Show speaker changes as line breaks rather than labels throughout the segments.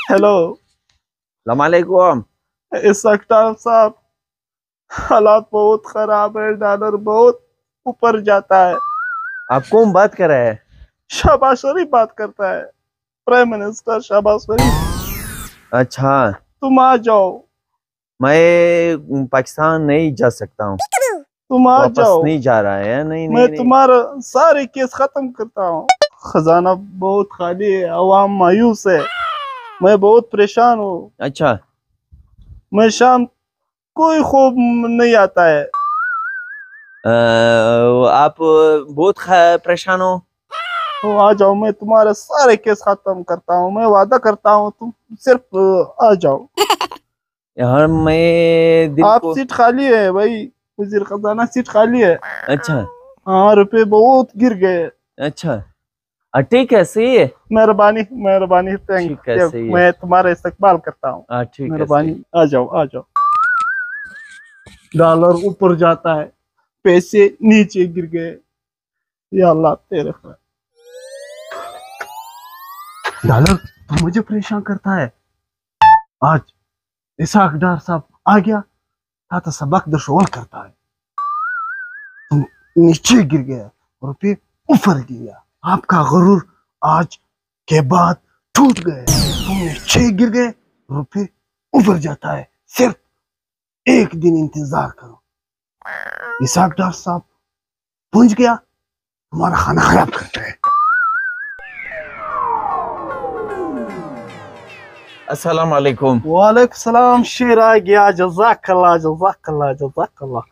Hello.
सलामकुम।
Inspector साहब, हालात बहुत खराब है, डॉलर बहुत ऊपर जाता है।
आप कौन बात कर रहे हैं?
शहबाज शरीफ बात करता है, प्राइम मिनिस्टर शहबाज शरीफ।
अच्छा,
तुम आ जाओ।
मैं पाकिस्तान नहीं जा सकता हूँ।
तुम आ
वापस
जाओ,
नहीं जा रहा है। नहीं
मैं
नहीं नहीं।
तुम्हारा सारे केस खत्म करता हूँ। खजाना बहुत खाली है, अवाम मायूस है, मैं बहुत परेशान हूँ।
अच्छा,
मैं शाम कोई खूब नहीं आता है।
आप बहुत परेशान हो?
तो आ जाओ, मैं तुम्हारे सारे केस खत्म करता हूँ, मैं वादा करता हूँ, तुम सिर्फ आ जाओ।
यार मैं दिल
आप
को।
सीट खाली है भाई, वजीर खजाना सीट खाली है।
अच्छा
हाँ, रुपए बहुत गिर गए।
अच्छा। ठीक है, सही है।
मेहरबानी मेहरबानी,
ठीक है,
थैंक,
सही है।
मैं तुम्हारा इस्तकबाल करता हूँ।
ठीक है, सही।
मेहरबानी, आ जाओ आ जाओ। डॉलर ऊपर जाता है, पैसे नीचे गिर गए। या अल्लाह तेरे खैर। डॉलर तो मुझे परेशान करता है। आज इसाक डार साहब आ गया था तो सबक दशोल करता है। तुम नीचे गिर गया, रुपये ऊपर गिर। आपका गुरूर आज के बाद टूट गए। तुम नीचे गिर गए, रुपये ऊपर जाता है। सिर्फ एक दिन इंतजार करो। इसाक डार साहब पहुंच गया, तुम्हारा खाना खराब करता है।
अस्सलाम वालेकुम।
वालेकुम सलाम, शेर आ गया। जज़ाकल्लाह जज़ाकल्लाह जज़ाकल्लाह।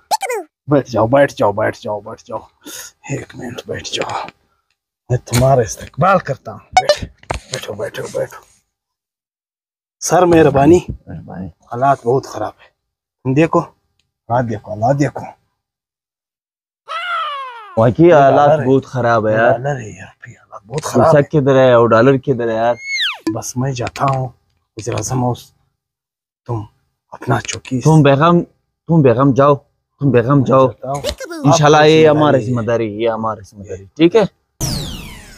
बैठ जाओ बैठ जाओ बैठ जाओ बैठ जाओ। एक मिनट बैठ जाओ, मैं तुम्हारा इस्तकबाल करता हूँ। बैठो बैठो बैठो। सर मेहरबानी, हालात बहुत खराब है। तुम देखो, हालात देखो, हालात देखो।
वहाँ की हालात बहुत खराब है यार।
डॉलर है यार, हालात बहुत खराब है।
किधर है और डॉलर किधर है यार?
बस मैं जाता हूँ वज़ीर आज़म हाउस, तुम अपना चौकी।
तुम बेगम जाओ, तुम बेगम जाओ। इंशाल्लाह ये हमारी जिम्मेदारी, ये हमारी जिम्मेदारी। ठीक है,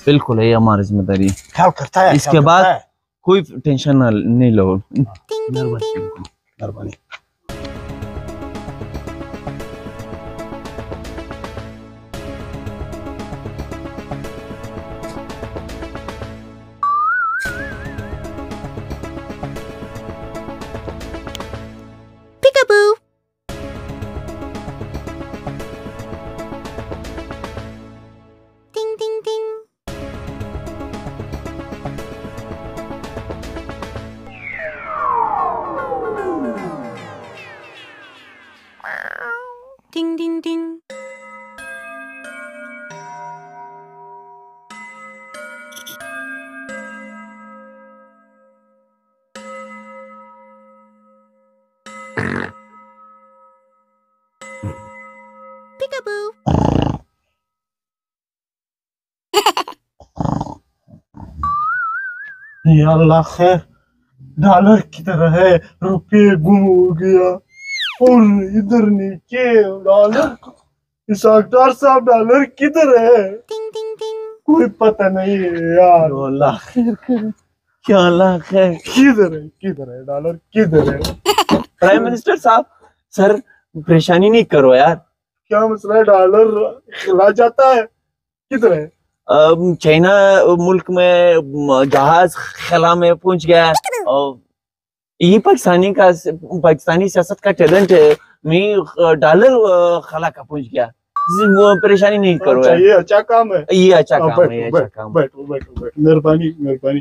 बिल्कुल है, ये हमारी जिम्मेदारी।
ख्याल करता है।
इसके बाद कोई टेंशन नहीं लो।
मेहरबानी।
Peekaboo. Ding ding ding. Ding ding ding. Peekaboo.
या अल्लाह खैर, डॉलर की तरह है, रुपये गुम हो गया। और इधर नीचे डॉलर। इसाकदार साहब, डॉलर किधर है?
Ding ding ding.
कोई पता नहीं है यार।
अल्लाह खैर करे, क्या अल्लाह खैर।
किधर है डॉलर, किधर है?
प्राइम मिनिस्टर साहब, सर परेशानी नहीं करो यार।
क्या मसला है? डॉलर खिला जाता है, किधर है?
चाइना मुल्क में जहाज खला में पहुंच गया है। और ये पाकिस्तानी सियासत का टैलेंट है। मैं डॉलर खला का पहुंच गया। वो परेशानी नहीं करो
अच्छा,
यार।
ये अच्छा काम है।
ये अच्छा काम है, ये अच्छा काम है।
बैठो बैठो बैठो, मेहरबानी मेहरबानी।